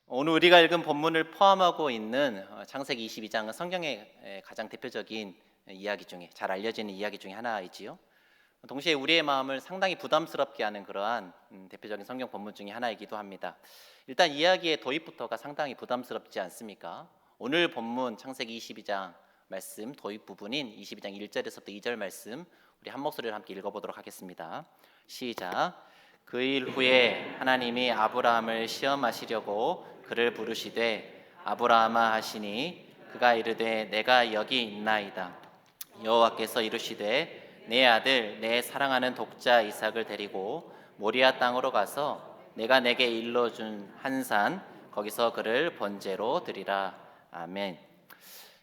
오늘 우리가 읽은 본문을 포함하고 있는 창세기 22장은 성경의 가장 대표적인 이야기 중에 잘 알려지는 이야기 중에 하나이지요. 동시에 우리의 마음을 상당히 부담스럽게 하는 그러한 대표적인 성경 본문 중에 하나이기도 합니다. 일단 이야기의 도입부터가 상당히 부담스럽지 않습니까? 오늘 본문 창세기 22장 말씀 도입 부분인 22장 1절에서부터 2절 말씀 우리 한 목소리로 함께 읽어보도록 하겠습니다. 시작. 그 일 후에 하나님이 아브라함을 시험하시려고 그를 부르시되 아브라함아 하시니 그가 이르되 내가 여기 있나이다. 여호와께서 이르시되 내 아들 내 사랑하는 독자 이삭을 데리고 모리아 땅으로 가서 내가 내게 일러준 한 산 거기서 그를 번제로 드리라. 아멘.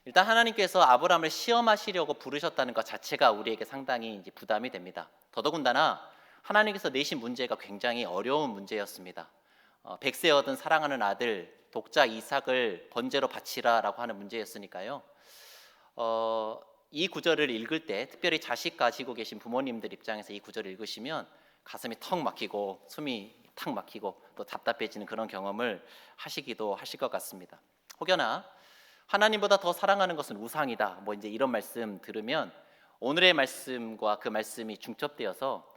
일단 하나님께서 아브라함을 시험하시려고 부르셨다는 것 자체가 우리에게 상당히 이제 부담이 됩니다. 더더군다나 하나님께서 내신 문제가 굉장히 어려운 문제였습니다. 100세 얻은 사랑하는 아들 독자 이삭을 번제로 바치라라고 하는 문제였으니까요. 이 구절을 읽을 때 특별히 자식 가지고 계신 부모님들 입장에서 이 구절을 읽으시면 가슴이 턱 막히고 숨이 탁 막히고 또 답답해지는 그런 경험을 하시기도 하실 것 같습니다. 혹여나 하나님보다 더 사랑하는 것은 우상이다. 뭐 이제 이런 말씀 들으면 오늘의 말씀과 그 말씀이 중첩되어서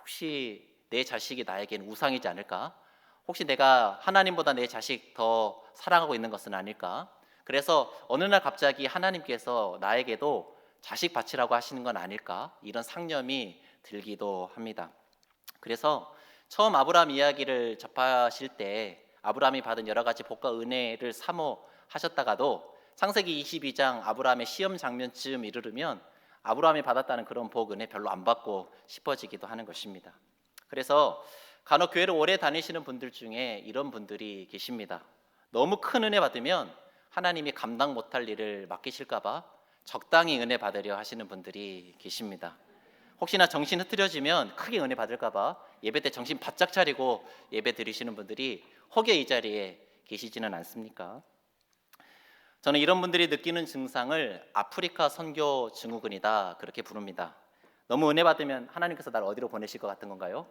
혹시 내 자식이 나에게는 우상이지 않을까? 혹시 내가 하나님보다 내 자식 더 사랑하고 있는 것은 아닐까? 그래서 어느 날 갑자기 하나님께서 나에게도 자식 바치라고 하시는 건 아닐까? 이런 상념이 들기도 합니다. 그래서 처음 아브라함 이야기를 접하실 때 아브라함이 받은 여러 가지 복과 은혜를 사모하셨다가도 창세기 22장 아브라함의 시험 장면쯤 이르르면 아브라함이 받았다는 그런 복 은혜 별로 안 받고 싶어지기도 하는 것입니다. 그래서 간혹 교회를 오래 다니시는 분들 중에 이런 분들이 계십니다. 너무 큰 은혜 받으면 하나님이 감당 못할 일을 맡기실까 봐 적당히 은혜 받으려 하시는 분들이 계십니다. 혹시나 정신 흐트려지면 크게 은혜 받을까 봐 예배 때 정신 바짝 차리고 예배 드리시는 분들이 혹여 이 자리에 계시지는 않습니까? 저는 이런 분들이 느끼는 증상을 아프리카 선교 증후군이다 그렇게 부릅니다. 너무 은혜 받으면 하나님께서 나를 어디로 보내실 것 같은 건가요?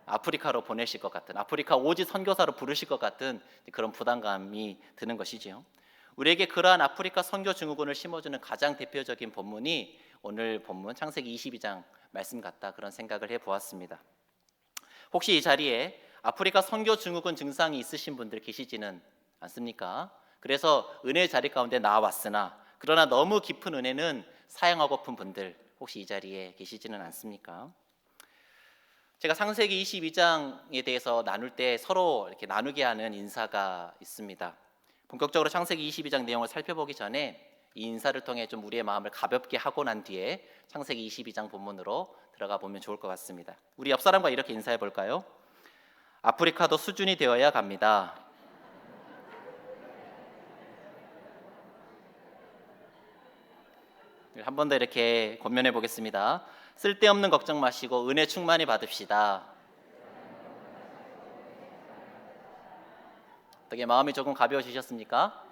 아프리카로 보내실 것 같은, 아프리카 오지 선교사로 부르실 것 같은 그런 부담감이 드는 것이지요. 우리에게 그러한 아프리카 선교 증후군을 심어주는 가장 대표적인 본문이 오늘 본문 창세기 22장 말씀 같다 그런 생각을 해보았습니다. 혹시 이 자리에 아프리카 선교 증후군 증상이 있으신 분들 계시지는 않습니까? 그래서 은혜의 자리 가운데 나왔으나 그러나 너무 깊은 은혜는 사양하고픈 분들 혹시 이 자리에 계시지는 않습니까? 제가 창세기 22장에 대해서 나눌 때 서로 이렇게 나누게 하는 인사가 있습니다. 본격적으로 창세기 22장 내용을 살펴보기 전에 이 인사를 통해 좀 우리의 마음을 가볍게 하고 난 뒤에 창세기 22장 본문으로 들어가 보면 좋을 것 같습니다. 우리 옆 사람과 이렇게 인사해 볼까요? 아프리카도 수준이 되어야 갑니다. 한 번 더 이렇게 권면해 보겠습니다. 쓸데없는 걱정 마시고 은혜 충만히 받읍시다. 어떻게 마음이 조금 가벼워지셨습니까?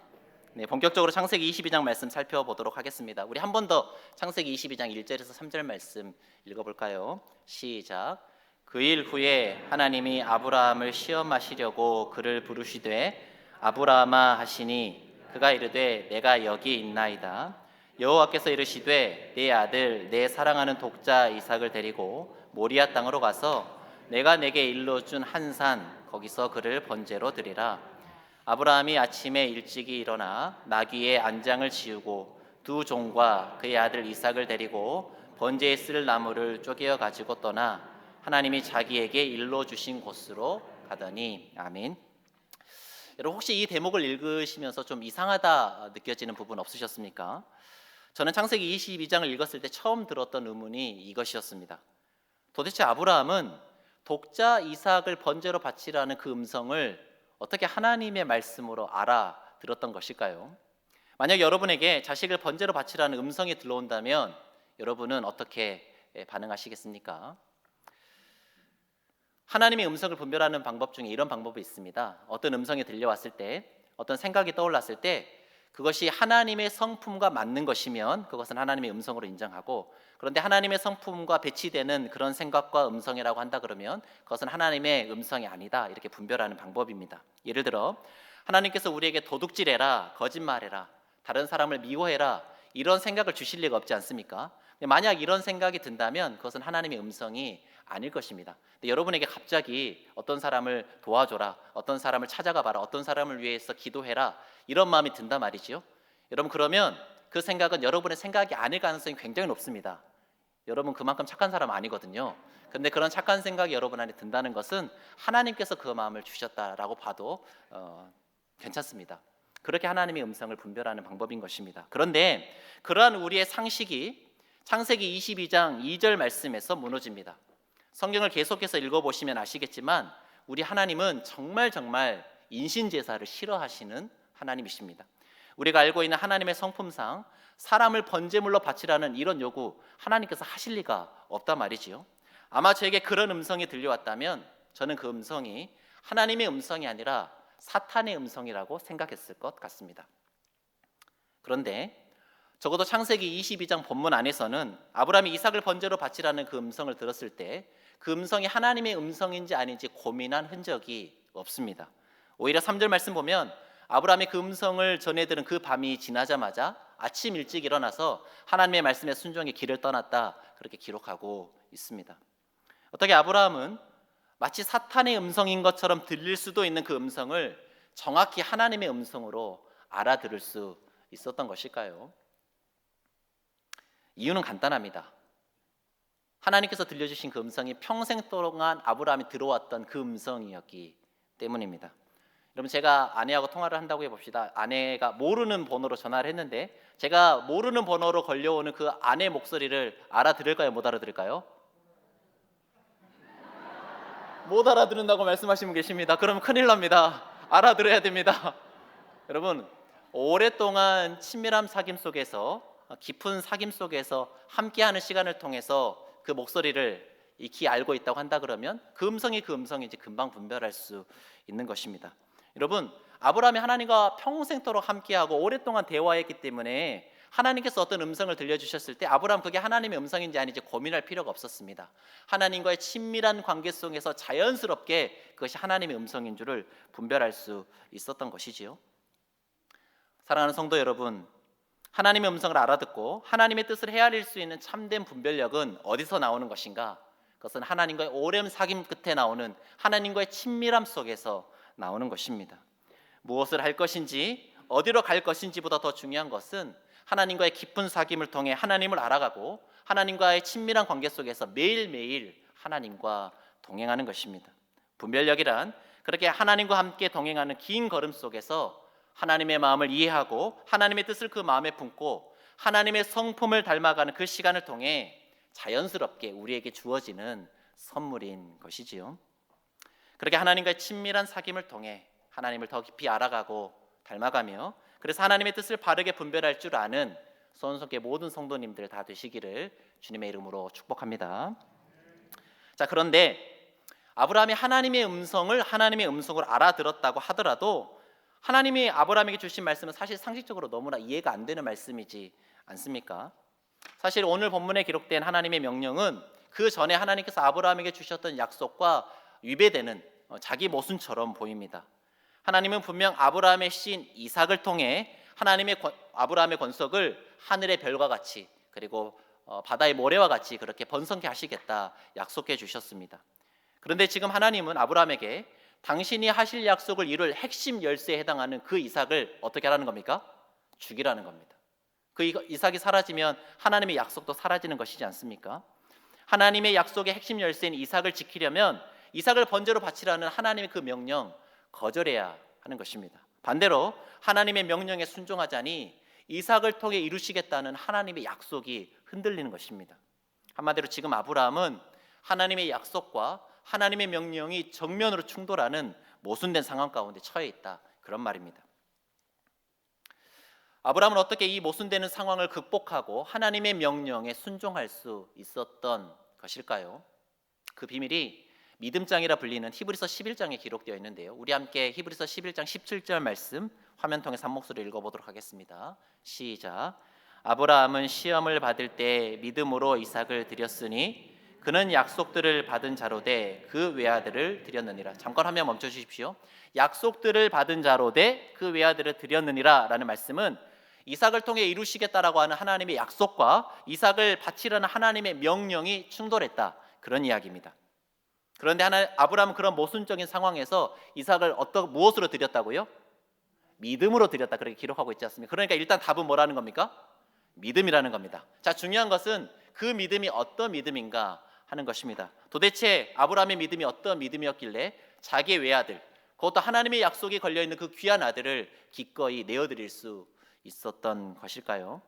네, 본격적으로 창세기 22장 말씀 살펴보도록 하겠습니다. 우리 한 번 더 창세기 22장 1절에서 3절 말씀 읽어볼까요? 시작. 그 일 후에 하나님이 아브라함을 시험하시려고 그를 부르시되 아브라함아 하시니 그가 이르되 내가 여기 있나이다. 여호와께서 이르시되 내 아들 내 사랑하는 독자 이삭을 데리고 모리아 땅으로 가서 내가 내게 일러준 한 산 거기서 그를 번제로 드리라. 아브라함이 아침에 일찍이 일어나 나귀의 안장을 지우고 두 종과 그의 아들 이삭을 데리고 번제에 쓸 나무를 쪼개어 가지고 떠나 하나님이 자기에게 일러 주신 곳으로 가더니. 아멘. 여러분 혹시 이 대목을 읽으시면서 좀 이상하다 느껴지는 부분 없으셨습니까? 저는 창세기 22장을 읽었을 때 처음 들었던 의문이 이것이었습니다. 도대체 아브라함은 독자 이삭을 번제로 바치라는 그 음성을 어떻게 하나님의 말씀으로 알아들었던 것일까요? 만약 여러분에게 자식을 번제로 바치라는 음성이 들려온다면 여러분은 어떻게 반응하시겠습니까? 하나님의 음성을 분별하는 방법 중에 이런 방법이 있습니다. 어떤 음성이 들려왔을 때, 어떤 생각이 떠올랐을 때 그것이 하나님의 성품과 맞는 것이면 그것은 하나님의 음성으로 인정하고, 그런데 하나님의 성품과 배치되는 그런 생각과 음성이라고 한다 그러면 그것은 하나님의 음성이 아니다, 이렇게 분별하는 방법입니다. 예를 들어 하나님께서 우리에게 도둑질해라, 거짓말해라, 다른 사람을 미워해라, 이런 생각을 주실 리가 없지 않습니까? 만약 이런 생각이 든다면 그것은 하나님의 음성이 아닐 것입니다. 근데 여러분에게 갑자기 어떤 사람을 도와줘라, 어떤 사람을 찾아가 봐라, 어떤 사람을 위해서 기도해라, 이런 마음이 든단 말이지요. 여러분, 그러면 그 생각은 여러분의 생각이 아닐 가능성이 굉장히 높습니다. 여러분 그만큼 착한 사람 아니거든요. 근데 그런 착한 생각이 여러분 안에 든다는 것은 하나님께서 그 마음을 주셨다라고 봐도 괜찮습니다. 그렇게 하나님의 음성을 분별하는 방법인 것입니다. 그런데 그러한 우리의 상식이 창세기 22장 2절 말씀에서 무너집니다. 성경을 계속해서 읽어보시면 아시겠지만 우리 하나님은 정말 인신제사를 싫어하시는 하나님이십니다. 우리가 알고 있는 하나님의 성품상 사람을 번제물로 바치라는 이런 요구 하나님께서 하실 리가 없단 말이지요. 아마 저에게 그런 음성이 들려왔다면 저는 그 음성이 하나님의 음성이 아니라 사탄의 음성이라고 생각했을 것 같습니다. 그런데 적어도 창세기 22장 본문 안에서는 아브라함이 이삭을 번제로 바치라는 그 음성을 들었을 때 그 음성이 하나님의 음성인지 아닌지 고민한 흔적이 없습니다. 오히려 3절 말씀 보면 아브라함이 그 음성을 전해 들은 그 밤이 지나자마자 아침 일찍 일어나서 하나님의 말씀에 순종해 길을 떠났다, 그렇게 기록하고 있습니다. 어떻게 아브라함은 마치 사탄의 음성인 것처럼 들릴 수도 있는 그 음성을 정확히 하나님의 음성으로 알아들을 수 있었던 것일까요? 이유는 간단합니다. 하나님께서 들려주신 그 음성이 평생 동안 아브라함이 들어왔던 그 음성이었기 때문입니다. 여러분, 제가 아내하고 통화를 한다고 해봅시다. 아내가 모르는 번호로 전화를 했는데 제가 모르는 번호로 걸려오는 그 아내 목소리를 알아들을까요? 못 알아들을까요? 못 알아듣는다고 말씀하시는 분 계십니다. 그러면 큰일 납니다. 알아들어야 됩니다. 여러분, 오랫동안 친밀한 사귐 속에서, 깊은 사귐 속에서 함께하는 시간을 통해서 그 목소리를 익히 알고 있다고 한다 그러면 그 음성이 그 음성인지 금방 분별할 수 있는 것입니다. 여러분, 아브라함이 하나님과 평생토록 함께하고 오랫동안 대화했기 때문에 하나님께서 어떤 음성을 들려주셨을 때 아브라함 그게 하나님의 음성인지 아닌지 고민할 필요가 없었습니다. 하나님과의 친밀한 관계 속에서 자연스럽게 그것이 하나님의 음성인 줄을 분별할 수 있었던 것이지요. 사랑하는 성도 여러분, 하나님의 음성을 알아듣고 하나님의 뜻을 헤아릴 수 있는 참된 분별력은 어디서 나오는 것인가? 그것은 하나님과의 오랜 사귐 끝에 나오는 하나님과의 친밀함 속에서 나오는 것입니다. 무엇을 할 것인지, 어디로 갈 것인지보다 더 중요한 것은 하나님과의 깊은 사귐을 통해 하나님을 알아가고 하나님과의 친밀한 관계 속에서 매일매일 하나님과 동행하는 것입니다. 분별력이란 그렇게 하나님과 함께 동행하는 긴 걸음 속에서 하나님의 마음을 이해하고 하나님의 뜻을 그 마음에 품고 하나님의 성품을 닮아가는 그 시간을 통해 자연스럽게 우리에게 주어지는 선물인 것이지요. 그렇게 하나님과의 친밀한 사귐을 통해 하나님을 더 깊이 알아가고 닮아가며 그래서 하나님의 뜻을 바르게 분별할 줄 아는 손석의 모든 성도님들 다 되시기를 주님의 이름으로 축복합니다. 자, 그런데 아브라함이 하나님의 음성으로 알아들었다고 하더라도 하나님이 아브라함에게 주신 말씀은 사실 상식적으로 너무나 이해가 안 되는 말씀이지 않습니까? 사실 오늘 본문에 기록된 하나님의 명령은 그 전에 하나님께서 아브라함에게 주셨던 약속과 위배되는 자기 모순처럼 보입니다. 하나님은 분명 아브라함의 신 이삭을 통해 아브라함의 권속을 하늘의 별과 같이 그리고 바다의 모래와 같이 그렇게 번성케 하시겠다 약속해 주셨습니다. 그런데 지금 하나님은 아브라함에게 당신이 하실 약속을 이룰 핵심 열쇠에 해당하는 그 이삭을 어떻게 하라는 겁니까? 죽이라는 겁니다. 그 이삭이 사라지면 하나님의 약속도 사라지는 것이지 않습니까? 하나님의 약속의 핵심 열쇠인 이삭을 지키려면 이삭을 번제로 바치라는 하나님의 그 명령 거절해야 하는 것입니다. 반대로 하나님의 명령에 순종하자니 이삭을 통해 이루시겠다는 하나님의 약속이 흔들리는 것입니다. 한마디로 지금 아브라함은 하나님의 약속과 하나님의 명령이 정면으로 충돌하는 모순된 상황 가운데 처해 있다, 그런 말입니다. 아브라함은 어떻게 이 모순되는 상황을 극복하고 하나님의 명령에 순종할 수 있었던 것일까요? 그 비밀이 믿음장이라 불리는 히브리서 11장에 기록되어 있는데요. 우리 함께 히브리서 11장 17절 말씀 화면 통해서 한 목소리 읽어보도록 하겠습니다. 시작. 아브라함은 시험을 받을 때 믿음으로 이삭을 드렸으니 그는 약속들을 받은 자로되 그 외아들을 드렸느니라. 잠깐 화면 멈춰 주십시오. 약속들을 받은 자로되 그 외아들을 드렸느니라 라는 말씀은 이삭을 통해 이루시겠다라고 하는 하나님의 약속과 이삭을 바치라는 하나님의 명령이 충돌했다, 그런 이야기입니다. 그런데 아브라함은 그런 모순적인 상황에서 이삭을 무엇으로 드렸다고요? 믿음으로 드렸다, 그렇게 기록하고 있지 않습니까? 그러니까 일단 답은 뭐라는 겁니까? 믿음이라는 겁니다. 자, 중요한 것은 그 믿음이 어떤 믿음인가 하는 것입니다. 도대체 아브라함의 믿음이 어떤 믿음이었길래 자기의 외아들, 그것도 하나님의 약속이 걸려있는 그 귀한 아들을 기꺼이 내어드릴 수 있었던 것일까요?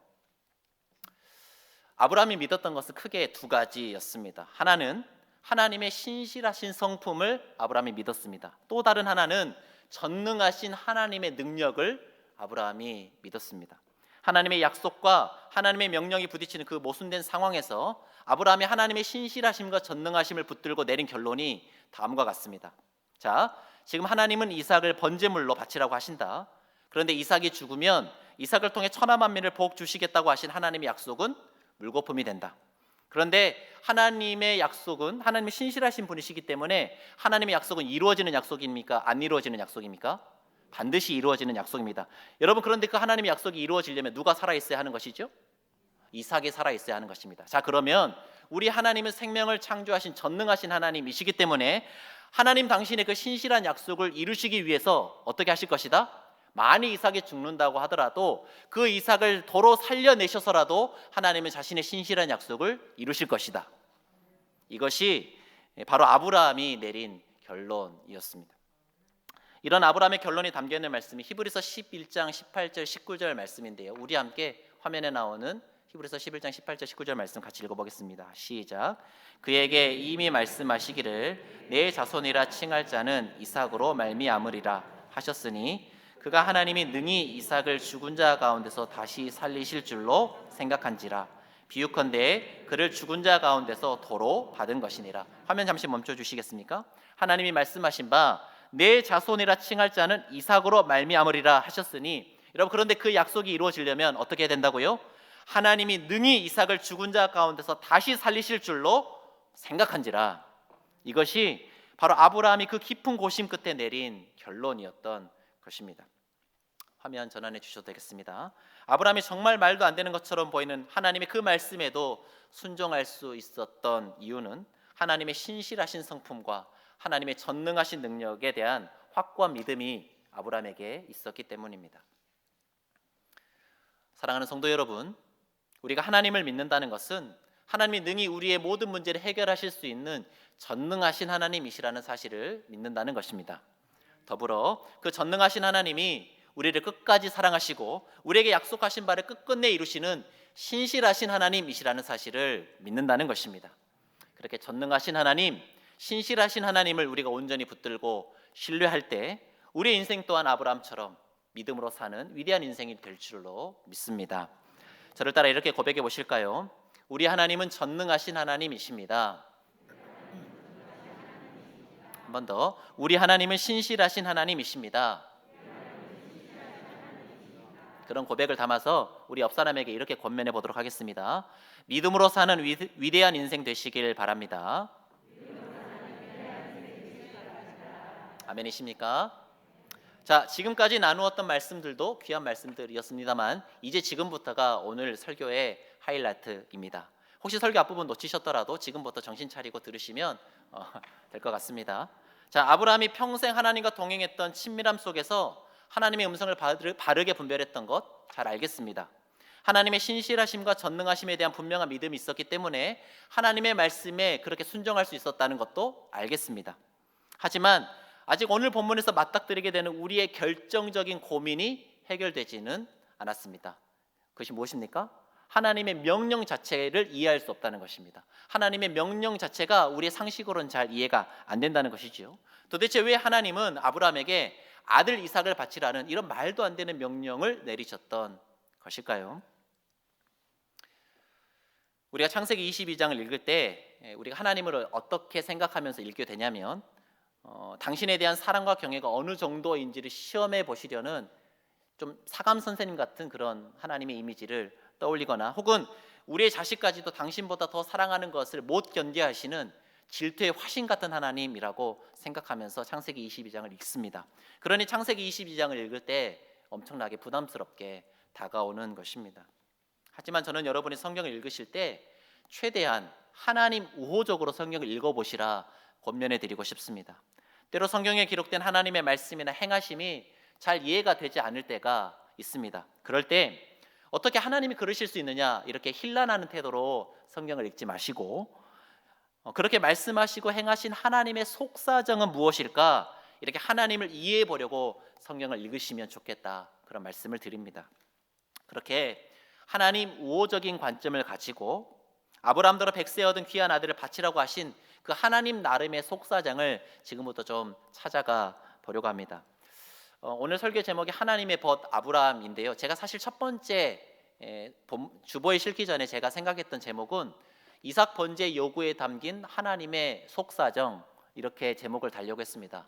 아브라함이 믿었던 것은 크게 두 가지였습니다. 하나는 하나님의 신실하신 성품을 아브라함이 믿었습니다. 또 다른 하나는 전능하신 하나님의 능력을 아브라함이 믿었습니다. 하나님의 약속과 하나님의 명령이 부딪히는 그 모순된 상황에서 아브라함이 하나님의 신실하심과 전능하심을 붙들고 내린 결론이 다음과 같습니다. 자, 지금 하나님은 이삭을 번제물로 바치라고 하신다. 그런데 이삭이 죽으면 이삭을 통해 천하 만민을 복 주시겠다고 하신 하나님의 약속은 물거품이 된다. 그런데 하나님의 약속은 하나님의 신실하신 분이시기 때문에 하나님의 약속은 이루어지는 약속입니까? 안 이루어지는 약속입니까? 반드시 이루어지는 약속입니다. 여러분, 그런데 그 하나님의 약속이 이루어지려면 누가 살아있어야 하는 것이죠? 이삭이 살아있어야 하는 것입니다. 자, 그러면 우리 하나님은 생명을 창조하신 전능하신 하나님이시기 때문에 하나님 당신의 그 신실한 약속을 이루시기 위해서 어떻게 하실 것이다? 만일 이삭이 죽는다고 하더라도 그 이삭을 도로 살려내셔서라도 하나님은 자신의 신실한 약속을 이루실 것이다. 이것이 바로 아브라함이 내린 결론이었습니다. 이런 아브라함의 결론이 담겨있는 말씀이 히브리서 11장 18절 19절 말씀인데요. 우리 함께 화면에 나오는 히브리서 11장 18절 19절 말씀 같이 읽어보겠습니다. 시작. 그에게 이미 말씀하시기를 내 자손이라 칭할 자는 이삭으로 말미암으리라 하셨으니 그가 하나님이 능히 이삭을 죽은 자 가운데서 다시 살리실 줄로 생각한지라. 비유컨대 그를 죽은 자 가운데서 도로 받은 것이니라. 화면 잠시 멈춰 주시겠습니까? 하나님이 말씀하신 바 내 자손이라 칭할 자는 이삭으로 말미암으리라 하셨으니, 여러분, 그런데 그 약속이 이루어지려면 어떻게 해야 된다고요? 하나님이 능히 이삭을 죽은 자 가운데서 다시 살리실 줄로 생각한지라. 이것이 바로 아브라함이 그 깊은 고심 끝에 내린 결론이었던 것입니다. 화면 전환해 주셔도 되겠습니다. 아브라함이 정말 말도 안 되는 것처럼 보이는 하나님의 그 말씀에도 순종할 수 있었던 이유는 하나님의 신실하신 성품과 하나님의 전능하신 능력에 대한 확고한 믿음이 아브라함에게 있었기 때문입니다. 사랑하는 성도 여러분, 우리가 하나님을 믿는다는 것은 하나님이 능히 우리의 모든 문제를 해결하실 수 있는 전능하신 하나님이시라는 사실을 믿는다는 것입니다. 더불어 그 전능하신 하나님이 우리를 끝까지 사랑하시고 우리에게 약속하신 바를 끝끝내 이루시는 신실하신 하나님이시라는 사실을 믿는다는 것입니다. 그렇게 전능하신 하나님, 신실하신 하나님을 우리가 온전히 붙들고 신뢰할 때 우리의 인생 또한 아브라함처럼 믿음으로 사는 위대한 인생이 될 줄로 믿습니다. 저를 따라 이렇게 고백해 보실까요? 우리 하나님은 전능하신 하나님이십니다. 한 번 더. 우리 하나님은 신실하신 하나님이십니다. 그런 고백을 담아서 우리 옆 사람에게 이렇게 권면해 보도록 하겠습니다. 믿음으로 사는 위대한 인생 되시길 바랍니다. 아멘이십니까? 자, 지금까지 나누었던 말씀들도 귀한 말씀들이었습니다만 이제 지금부터가 오늘 설교의 하이라이트입니다. 혹시 설교 앞부분 놓치셨더라도 지금부터 정신 차리고 들으시면 될 것 같습니다. 자, 아브라함이 평생 하나님과 동행했던 친밀함 속에서 하나님의 음성을 바르게 분별했던 것 잘 알겠습니다. 하나님의 신실하심과 전능하심에 대한 분명한 믿음이 있었기 때문에 하나님의 말씀에 그렇게 순종할 수 있었다는 것도 알겠습니다. 하지만 아직 오늘 본문에서 맞닥뜨리게 되는 우리의 결정적인 고민이 해결되지는 않았습니다. 그것이 무엇입니까? 하나님의 명령 자체를 이해할 수 없다는 것입니다. 하나님의 명령 자체가 우리의 상식으로는 잘 이해가 안 된다는 것이지요. 도대체 왜 하나님은 아브라함에게 아들 이삭을 바치라는 이런 말도 안 되는 명령을 내리셨던 것일까요? 우리가 창세기 22장을 읽을 때 우리가 하나님을 어떻게 생각하면서 읽게 되냐면 당신에 대한 사랑과 경애가 어느 정도인지를 시험해 보시려는 좀 사감 선생님 같은 그런 하나님의 이미지를 떠올리거나, 혹은 우리의 자식까지도 당신보다 더 사랑하는 것을 못 견뎌하시는 질투의 화신 같은 하나님이라고 생각하면서 창세기 22장을 읽습니다. 그러니 창세기 22장을 읽을 때 엄청나게 부담스럽게 다가오는 것입니다. 하지만 저는 여러분이 성경을 읽으실 때 최대한 하나님 우호적으로 성경을 읽어보시라 권면해 드리고 싶습니다. 때로 성경에 기록된 하나님의 말씀이나 행하심이 잘 이해가 되지 않을 때가 있습니다. 그럴 때 어떻게 하나님이 그러실 수 있느냐 이렇게 힐난하는 태도로 성경을 읽지 마시고, 그렇게 말씀하시고 행하신 하나님의 속사정은 무엇일까 이렇게 하나님을 이해해 보려고 성경을 읽으시면 좋겠다, 그런 말씀을 드립니다. 그렇게 하나님 우호적인 관점을 가지고 아브라함더러 100세 얻은 귀한 아들을 바치라고 하신 그 하나님 나름의 속사정을 지금부터 좀 찾아가 보려고 합니다. 오늘 설교 제목이 하나님의 벗 아브라함인데요, 제가 사실 첫 번째 주보에 실기 전에 제가 생각했던 제목은 이삭 번제 요구에 담긴 하나님의 속사정, 이렇게 제목을 달려고 했습니다.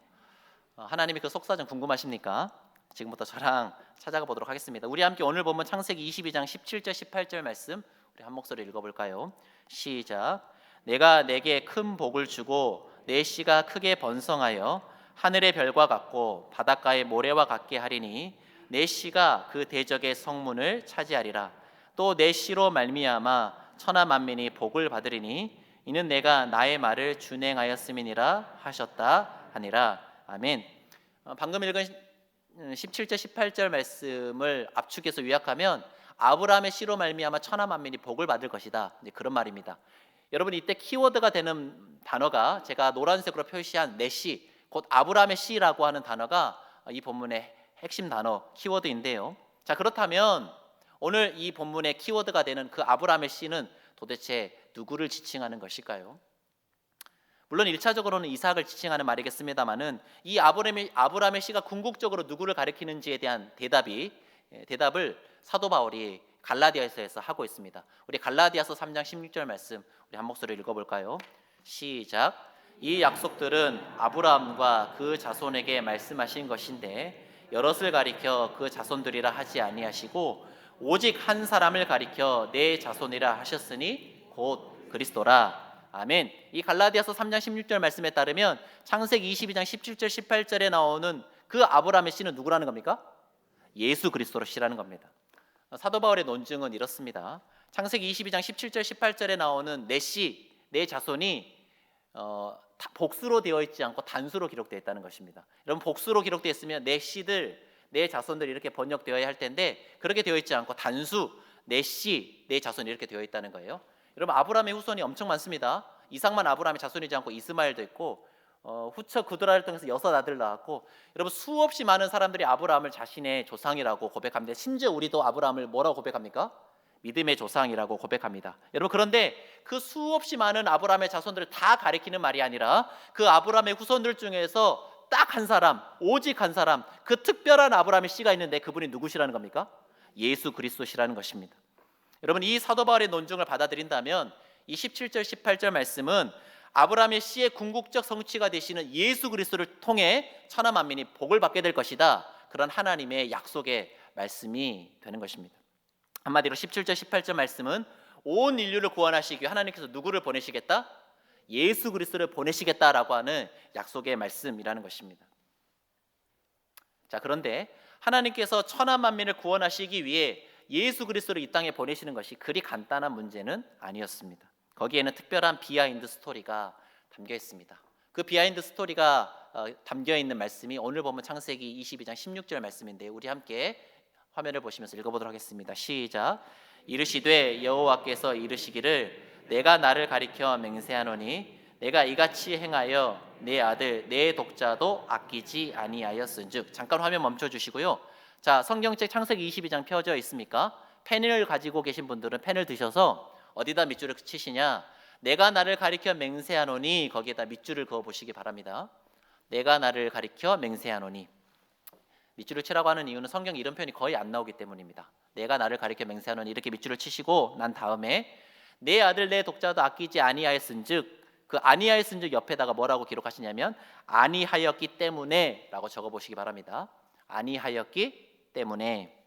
하나님의 그 속사정 궁금하십니까? 지금부터 저랑 찾아가 보도록 하겠습니다. 우리 함께 오늘 보면 창세기 22장 17절 18절 말씀 우리 한 목소리 읽어볼까요? 시작. 내가 내게 큰 복을 주고 내 씨가 크게 번성하여 하늘의 별과 같고 바닷가의 모래와 같게 하리니 내 씨가 그 대적의 성문을 차지하리라. 또 내 씨로 말미암아 천하 만민이 복을 받으리니 이는 내가 나의 말을 준행하였음이니라 하셨다 하니라. 아멘. 방금 읽은 17절 18절 말씀을 압축해서 요약하면 아브라함의 씨로 말미암아 천하 만민이 복을 받을 것이다, 그런 말입니다. 여러분, 이때 키워드가 되는 단어가 제가 노란색으로 표시한 내 씨, 곧 아브라함의 씨라고 하는 단어가 이 본문의 핵심 단어 키워드인데요. 자, 그렇다면 오늘 이 본문의 키워드가 되는 그 아브라함의 씨는 도대체 누구를 지칭하는 것일까요? 물론 1차적으로는 이삭을 지칭하는 말이겠습니다만은 이 아브라함의 씨가 궁극적으로 누구를 가리키는지에 대한 대답을 사도 바울이 갈라디아서에서 하고 있습니다. 우리 갈라디아서 3장 16절 말씀 우리 한 목소리 읽어볼까요? 시작. 이 약속들은 아브라함과 그 자손에게 말씀하신 것인데 여럿을 가리켜 그 자손들이라 하지 아니하시고 오직 한 사람을 가리켜 내 자손이라 하셨으니 곧 그리스도라. 아멘. 이 갈라디아서 3장 16절 말씀에 따르면 창세기 22장 17절 18절에 나오는 그 아브라함의 씨는 누구라는 겁니까? 예수 그리스도로 씨라는 겁니다. 사도 바울의 논증은 이렇습니다. 창세기 22장 17절 18절에 나오는 내 씨, 내 자손이 복수로 되어 있지 않고 단수로 기록되어 있다는 것입니다. 여러분, 복수로 기록되어 있으면 내 씨들, 내 자손들 이렇게 번역되어야 할 텐데 그렇게 되어 있지 않고 단수, 내 씨, 내 자손 이렇게 되어 있다는 거예요. 여러분, 아브라함의 후손이 엄청 많습니다. 이삭만 아브라함의 자손이지 않고 이스마엘도 있고 후처 구드라를 통해서 6 아들 낳았고, 여러분 수없이 많은 사람들이 아브라함을 자신의 조상이라고 고백합니다. 심지어 우리도 아브라함을 뭐라고 고백합니까? 믿음의 조상이라고 고백합니다. 여러분, 그런데 그 수없이 많은 아브라함의 자손들을 다 가리키는 말이 아니라 그 아브라함의 후손들 중에서 딱 한 사람, 오직 한 사람, 그 특별한 아브라함의 씨가 있는데 그분이 누구시라는 겁니까? 예수 그리스도시라는 것입니다. 여러분, 이 사도 바울의 논증을 받아들인다면 이 17절 18절 말씀은 아브라함의 씨의 궁극적 성취가 되시는 예수 그리스도를 통해 천하 만민이 복을 받게 될 것이다, 그런 하나님의 약속의 말씀이 되는 것입니다. 한마디로 17절 18절 말씀은 온 인류를 구원하시기 위해 하나님께서 누구를 보내시겠다? 예수 그리스도를 보내시겠다라고 하는 약속의 말씀이라는 것입니다. 자, 그런데 하나님께서 천하 만민을 구원하시기 위해 예수 그리스도를 이 땅에 보내시는 것이 그리 간단한 문제는 아니었습니다. 거기에는 특별한 비하인드 스토리가 담겨 있습니다. 그 비하인드 스토리가 담겨 있는 말씀이 오늘 보면 창세기 22장 16절 말씀인데요, 우리 함께 화면을 보시면서 읽어보도록 하겠습니다. 시작. 이르시되 여호와께서 이르시기를 내가 나를 가리켜 맹세하노니 내가 이같이 행하여 내 아들 내 독자도 아끼지 아니하였은즉. 잠깐 화면 멈춰 주시고요. 자, 성경책 창세기 22장 펴져 있습니까? 펜을 가지고 계신 분들은 펜을 드셔서 어디다 밑줄을 치시냐, 내가 나를 가리켜 맹세하노니 거기에다 밑줄을 그어 보시기 바랍니다. 내가 나를 가리켜 맹세하노니. 밑줄을 치라고 하는 이유는 성경 이런 표현이 거의 안 나오기 때문입니다. 내가 나를 가리켜 맹세하노니 이렇게 밑줄을 치시고 난 다음에 내 아들 내 독자도 아끼지 아니하였은즉, 그 아니하였은즉 옆에다가 뭐라고 기록하시냐면 아니하였기 때문에 라고 적어보시기 바랍니다. 아니하였기 때문에.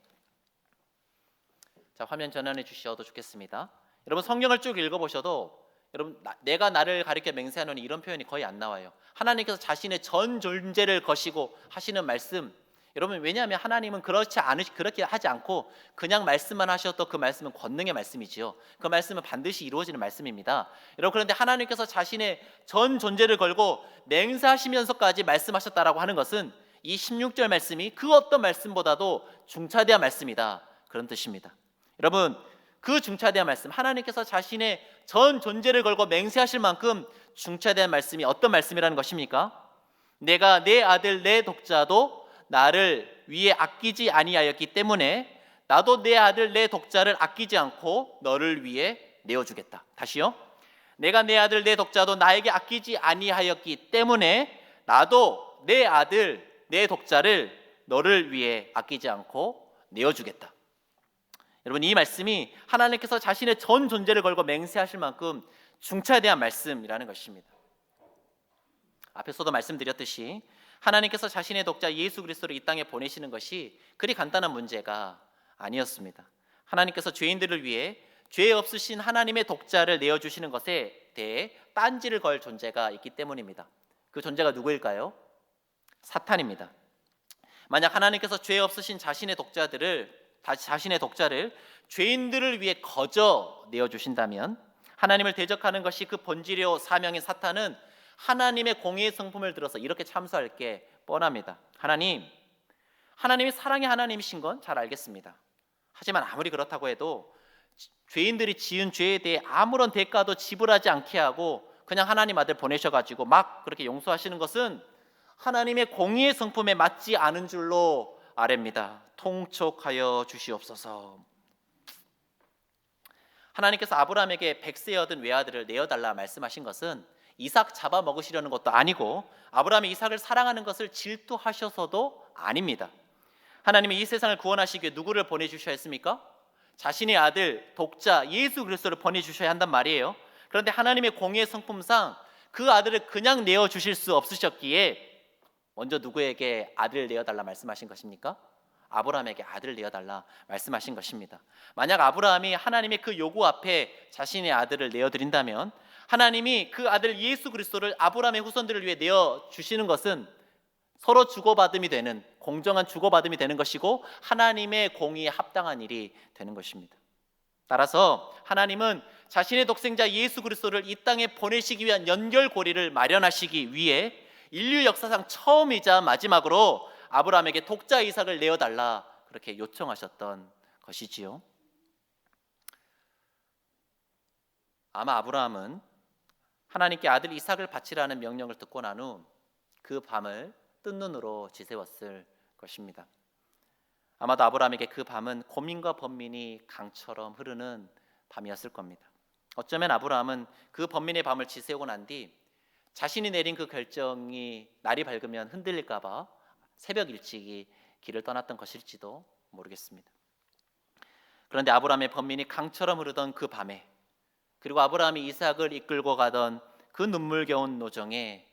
자, 화면 전환해 주셔도 좋겠습니다. 여러분 성경을 쭉 읽어보셔도 여러분 내가 나를 가리켜 맹세하노니 이런 표현이 거의 안 나와요. 하나님께서 자신의 전 존재를 거시고 하시는 말씀. 여러분 왜냐하면 하나님은 그렇게 하지 않고 그냥 말씀만 하셔도 그 말씀은 권능의 말씀이지요. 그 말씀은 반드시 이루어지는 말씀입니다. 여러분 그런데 하나님께서 자신의 전 존재를 걸고 맹세하시면서까지 말씀하셨다라고 하는 것은 이 16절 말씀이 그 어떤 말씀보다도 중차대한 말씀이다, 그런 뜻입니다. 여러분 그 중차대한 말씀, 하나님께서 자신의 전 존재를 걸고 맹세하실 만큼 중차대한 말씀이 어떤 말씀이라는 것입니까? 내가 내 아들 내 독자도 나를 위해 아끼지 아니하였기 때문에 나도 내 아들 내 독자를 아끼지 않고 너를 위해 내어주겠다. 다시요. 내가 내 아들 내 독자도 나에게 아끼지 아니하였기 때문에 나도 내 아들 내 독자를 너를 위해 아끼지 않고 내어주겠다. 여러분 이 말씀이 하나님께서 자신의 전 존재를 걸고 맹세하실 만큼 중차대한 말씀이라는 것입니다. 앞에서도 말씀드렸듯이 하나님께서 자신의 독자 예수 그리스도를 이 땅에 보내시는 것이 그리 간단한 문제가 아니었습니다. 하나님께서 죄인들을 위해 죄 없으신 하나님의 독자를 내어주시는 것에 대해 딴지를 걸 존재가 있기 때문입니다. 그 존재가 누구일까요? 사탄입니다. 만약 하나님께서 죄 없으신 자신의 독자를 죄인들을 위해 거저 내어주신다면 하나님을 대적하는 것이 그 본질이요 사명인 사탄은 하나님의 공의의 성품을 들어서 이렇게 참소할 게 뻔합니다. 하나님이 사랑의 하나님이신 건 잘 알겠습니다. 하지만 아무리 그렇다고 해도 죄인들이 지은 죄에 대해 아무런 대가도 지불하지 않게 하고 그냥 하나님 아들 보내셔가지고 막 그렇게 용서하시는 것은 하나님의 공의의 성품에 맞지 않은 줄로 아뢰입니다. 통촉하여 주시옵소서. 하나님께서 아브라함에게 백세 얻은 외아들을 내어달라 말씀하신 것은 이삭 잡아먹으시려는 것도 아니고 아브라함이 이삭을 사랑하는 것을 질투하셔서도 아닙니다. 하나님이 이 세상을 구원하시기 위해 누구를 보내주셔야 했습니까? 자신의 아들 독자 예수 그리스도를 보내주셔야 한단 말이에요. 그런데 하나님의 공의의 성품상 그 아들을 그냥 내어주실 수 없으셨기에 먼저 누구에게 아들을 내어달라 말씀하신 것입니까? 아브라함에게 아들을 내어달라 말씀하신 것입니다. 만약 아브라함이 하나님의 그 요구 앞에 자신의 아들을 내어드린다면 하나님이 그 아들 예수 그리스도를 아브라함의 후손들을 위해 내어주시는 것은 서로 주고받음이 되는 공정한 주고받음이 되는 것이고 하나님의 공의에 합당한 일이 되는 것입니다. 따라서 하나님은 자신의 독생자 예수 그리스도를 이 땅에 보내시기 위한 연결고리를 마련하시기 위해 인류 역사상 처음이자 마지막으로 아브라함에게 독자 이삭을 내어달라 그렇게 요청하셨던 것이지요. 아마 아브라함은 하나님께 아들 이삭을 바치라는 명령을 듣고 난 후 그 밤을 뜬 눈으로 지새웠을 것입니다. 아마도 아브라함에게 그 밤은 고민과 번민이 강처럼 흐르는 밤이었을 겁니다. 어쩌면 아브라함은 그 번민의 밤을 지새우고 난 뒤 자신이 내린 그 결정이 날이 밝으면 흔들릴까 봐 새벽 일찍이 길을 떠났던 것일지도 모르겠습니다. 그런데 아브라함의 번민이 강처럼 흐르던 그 밤에, 그리고 아브라함이 이삭을 이끌고 가던 그 눈물겨운 노정에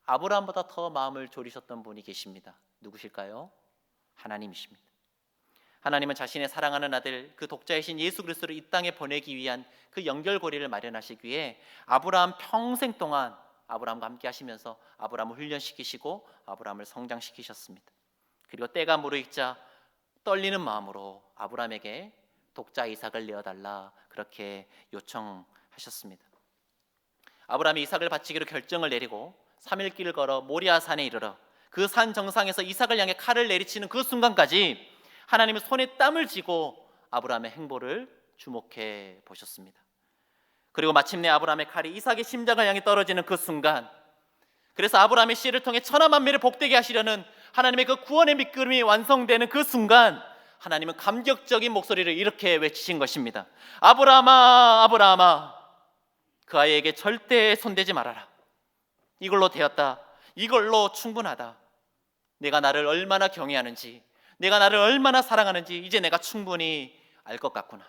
아브라함보다 더 마음을 졸이셨던 분이 계십니다. 누구실까요? 하나님이십니다. 하나님은 자신의 사랑하는 아들 그 독자이신 예수 그리스도를 이 땅에 보내기 위한 그 연결고리를 마련하시기 위해 아브라함 평생 동안 아브라함과 함께 하시면서 아브라함을 훈련시키시고 아브라함을 성장시키셨습니다. 그리고 때가 무르익자 떨리는 마음으로 아브라함에게 독자 이삭을 내어달라 그렇게 요청하셨습니다. 아브라함이 이삭을 바치기로 결정을 내리고 3일 길을 걸어 모리아 산에 이르러 그 산 정상에서 이삭을 향해 칼을 내리치는 그 순간까지 하나님은 손에 땀을 쥐고 아브라함의 행보를 주목해 보셨습니다. 그리고 마침내 아브라함의 칼이 이삭의 심장을 향해 떨어지는 그 순간, 그래서 아브라함의 씨를 통해 천하 만민을 복되게 하시려는 하나님의 그 구원의 밑그림이 완성되는 그 순간 하나님은 감격적인 목소리를 이렇게 외치신 것입니다. 아브라함아, 아브라함아, 그 아이에게 절대 손대지 말아라. 이걸로 되었다. 이걸로 충분하다. 내가 나를 얼마나 경외하는지, 내가 나를 얼마나 사랑하는지 이제 내가 충분히 알 것 같구나.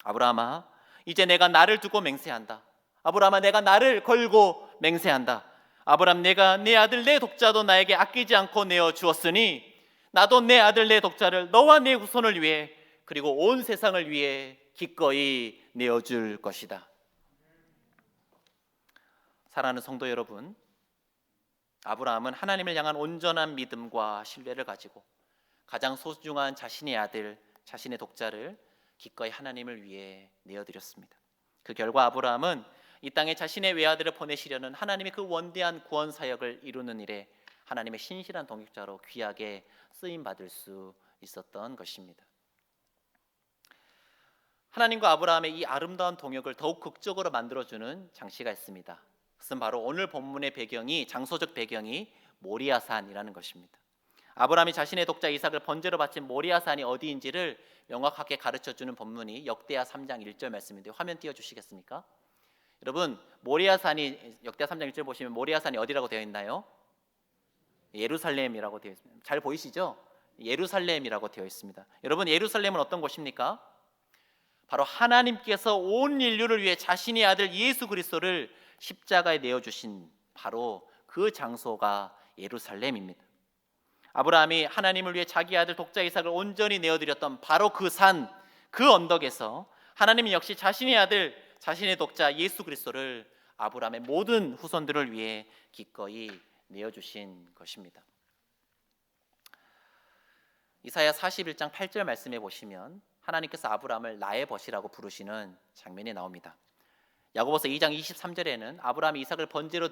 아브라함아, 이제 내가 나를 두고 맹세한다. 아브라함아, 내가 나를 걸고 맹세한다. 아브라함, 내가 내 아들 내 독자도 나에게 아끼지 않고 내어 주었으니 나도 내 아들 내 독자를 너와 내 후손을 위해 그리고 온 세상을 위해 기꺼이 내어줄 것이다. 사랑하는 성도 여러분, 아브라함은 하나님을 향한 온전한 믿음과 신뢰를 가지고 가장 소중한 자신의 아들, 자신의 독자를 기꺼이 하나님을 위해 내어드렸습니다. 그 결과 아브라함은 이 땅에 자신의 외아들을 보내시려는 하나님의 그 원대한 구원 사역을 이루는 일에 하나님의 신실한 동역자로 귀하게 쓰임 받을 수 있었던 것입니다. 하나님과 아브라함의 이 아름다운 동역을 더욱 극적으로 만들어주는 장치가 있습니다. 그것은 바로 오늘 본문의 배경이, 장소적 배경이 모리아산이라는 것입니다. 아브라함이 자신의 독자 이삭을 번제로 바친 모리아산이 어디인지를 명확하게 가르쳐주는 본문이 역대하 3장 1절 말씀인데요. 화면 띄워주시겠습니까? 여러분, 모리아산이, 역대하 3장 1절 보시면 모리아산이 어디라고 되어 있나요? 예루살렘이라고 되어 있습니다. 잘 보이시죠? 예루살렘이라고 되어 있습니다. 여러분, 예루살렘은 어떤 곳입니까? 바로 하나님께서 온 인류를 위해 자신의 아들 예수 그리스도를 십자가에 내어주신 바로 그 장소가 예루살렘입니다. 아브라함이 하나님을 위해 자기 아들 독자 이삭을 온전히 내어드렸던 바로 그 산, 그 언덕에서 하나님이 역시 자신의 아들, 자신의 독자 예수 그리스도를 아브라함의 모든 후손들을 위해 기꺼이 내어주신 것입니다. 이사야 41장 8절 말씀해 보시면 하나님께서 아브라함을 나의 벗이라고 부르시는 장면이 나옵니다. 야고보서 2장 23절에는 아브라함이 이삭을 번제로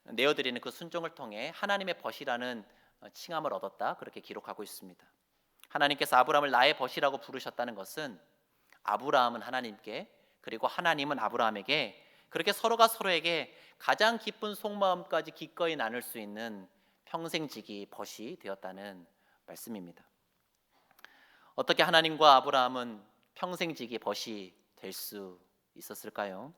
내어드리는 그 순종을 통해 하나님의 벗이라는 칭함을 얻었다, 그렇게 기록하고 있습니다. 하나님께서 아브라함을 나의 벗이라고 부르셨다는 것은 아브라함은 하나님께, 그리고 하나님은 아브라함에게 그렇게 서로가 서로에게 가장 깊은 속마음까지 기꺼이 나눌 수 있는 평생지기 벗이 되었다는 말씀입니다. 어떻게 하나님과 아브라함은 평생지기 벗이 될 수 있었을까요?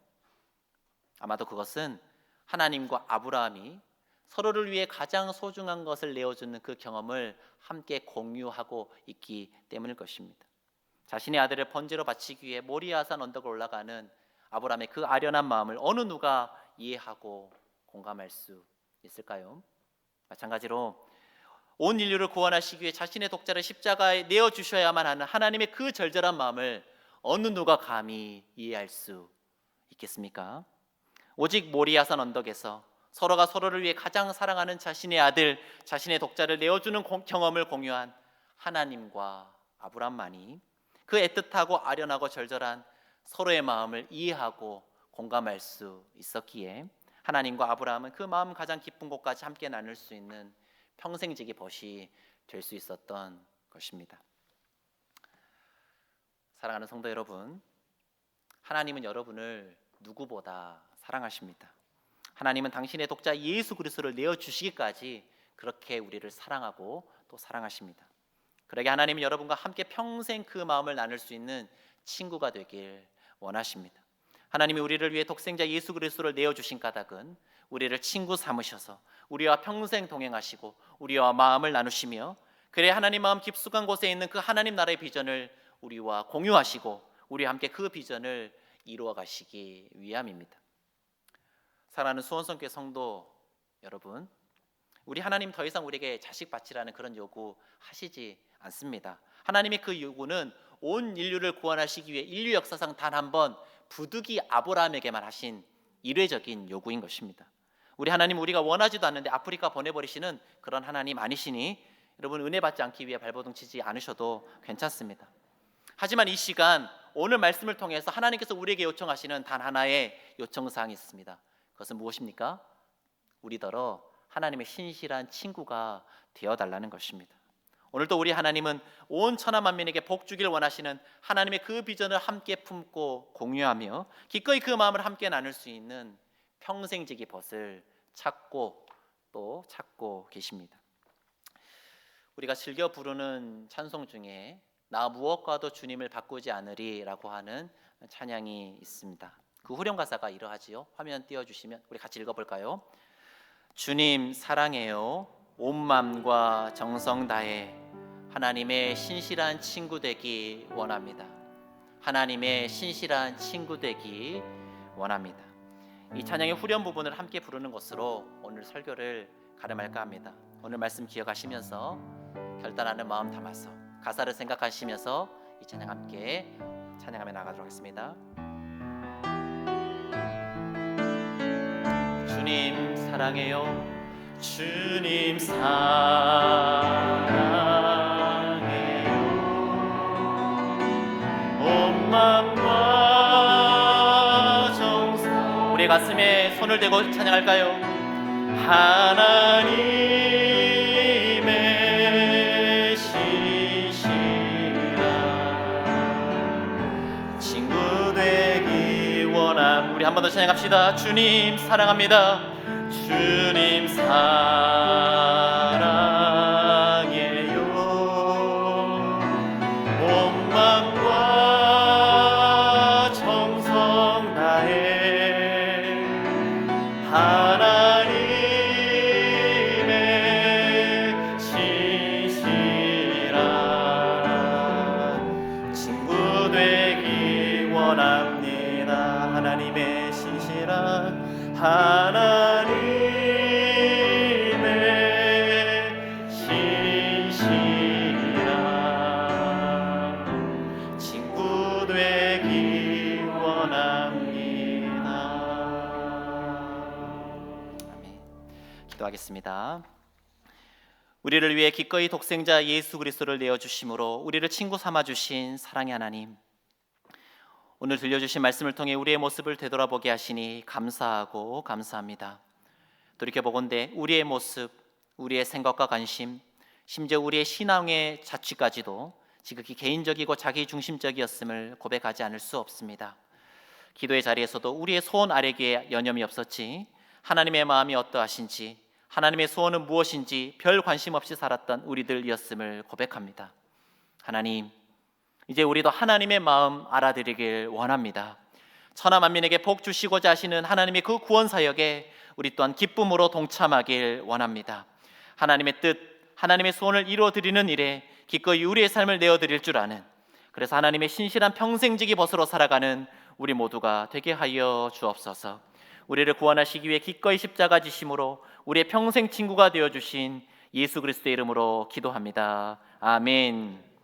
아마도 그것은 하나님과 아브라함이 서로를 위해 가장 소중한 것을 내어주는 그 경험을 함께 공유하고 있기 때문일 것입니다. 자신의 아들을 번제로 바치기 위해 모리아산 언덕을 올라가는 아브라함의 그 아련한 마음을 어느 누가 이해하고 공감할 수 있을까요? 마찬가지로 온 인류를 구원하시기 위해 자신의 독자를 십자가에 내어주셔야만 하는 하나님의 그 절절한 마음을 어느 누가 감히 이해할 수 있겠습니까? 오직 모리아산 언덕에서 서로가 서로를 위해 가장 사랑하는 자신의 아들, 자신의 독자를 내어주는 경험을 공유한 하나님과 아브라함만이 그 애틋하고 아련하고 절절한 서로의 마음을 이해하고 공감할 수 있었기에 하나님과 아브라함은 그 마음 가장 깊은 곳까지 함께 나눌 수 있는 평생지기 벗이 될 수 있었던 것입니다. 사랑하는 성도 여러분, 하나님은 여러분을 누구보다 사랑하십니다. 하나님은 당신의 독자 예수 그리스도를 내어주시기까지 그렇게 우리를 사랑하고 또 사랑하십니다. 그러게 하나님은 여러분과 함께 평생 그 마음을 나눌 수 있는 친구가 되길 원하십니다. 하나님이 우리를 위해 독생자 예수 그리스도를 내어주신 까닭은 우리를 친구 삼으셔서 우리와 평생 동행하시고 우리와 마음을 나누시며 그래 하나님 마음 깊숙한 곳에 있는 그 하나님 나라의 비전을 우리와 공유하시고 우리와 함께 그 비전을 이루어 가시기 위함입니다. 사랑하는 수원성교회 성도 여러분, 우리 하나님 더 이상 우리에게 자식 바치라는 그런 요구 하시지 않습니다. 하나님의 그 요구는 온 인류를 구원하시기 위해 인류 역사상 단 한 번 부득이 아브라함에게만 하신 이례적인 요구인 것입니다. 우리 하나님 우리가 원하지도 않는데 아프리카 보내버리시는 그런 하나님 아니시니 여러분 은혜 받지 않기 위해 발버둥 치지 않으셔도 괜찮습니다. 하지만 이 시간 오늘 말씀을 통해서 하나님께서 우리에게 요청하시는 단 하나의 요청사항이 있습니다. 그것은 무엇입니까? 우리더러 하나님의 신실한 친구가 되어달라는 것입니다. 오늘도 우리 하나님은 온 천하 만민에게 복 주길 원하시는 하나님의 그 비전을 함께 품고 공유하며 기꺼이 그 마음을 함께 나눌 수 있는 평생지기 벗을 찾고 또 찾고 계십니다. 우리가 즐겨 부르는 찬송 중에 나 무엇과도 주님을 바꾸지 않으리라고 하는 찬양이 있습니다. 그 후렴 가사가 이러하지요. 화면 띄워주시면 우리 같이 읽어볼까요? 주님 사랑해요. 온 마음과 정성 다해 하나님의 신실한 친구 되기 원합니다. 하나님의 신실한 친구 되기 원합니다. 이 찬양의 후렴 부분을 함께 부르는 것으로 오늘 설교를 가름할까 합니다. 오늘 말씀 기억하시면서 결단하는 마음 담아서 가사를 생각하시면서 이 찬양 함께 찬양하며 나가도록 하겠습니다. 주님 사랑해요. 주님 사랑해요. 온 마음과 정성. 우리 가슴에 손을 대고 찬양할까요? 하나님의 신실한 친구 되기 원함. 우리 한 번 더 찬양합시다. 주님 사랑합니다. 주님 사랑해요. 온 마음과 정성 다해 하나님의 신실한 친구 되기 원합니다. 하나님의 신실한 하나님의 신실한 친구 되기 원합니다. 아멘. 기도하겠습니다. 우리를 위해 기꺼이 독생자 예수 그리스도를 내어주심으로 우리를 친구 삼아주신 사랑의 하나님, 오늘 들려주신 말씀을 통해 우리의 모습을 되돌아보게 하시니 감사하고 감사합니다. 돌이켜보건대 우리의 모습, 우리의 생각과 관심, 심지어 우리의 신앙의 자취까지도 지극히 개인적이고 자기중심적이었음을 고백하지 않을 수 없습니다. 기도의 자리에서도 우리의 소원 아래기에 여념이 없었지, 하나님의 마음이 어떠하신지, 하나님의 소원은 무엇인지 별 관심 없이 살았던 우리들이었음을 고백합니다. 하나님, 이제 우리도 하나님의 마음 알아드리길 원합니다. 천하 만민에게 복 주시고자 하시는 하나님의 그 구원 사역에 우리 또한 기쁨으로 동참하길 원합니다. 하나님의 뜻, 하나님의 소원을 이루어드리는 일에 기꺼이 우리의 삶을 내어드릴 줄 아는, 그래서 하나님의 신실한 평생지기 벗으로 살아가는 우리 모두가 되게 하여 주옵소서. 우리를 구원하시기 위해 기꺼이 십자가 지심으로 우리의 평생 친구가 되어주신 예수 그리스도의 이름으로 기도합니다. 아멘.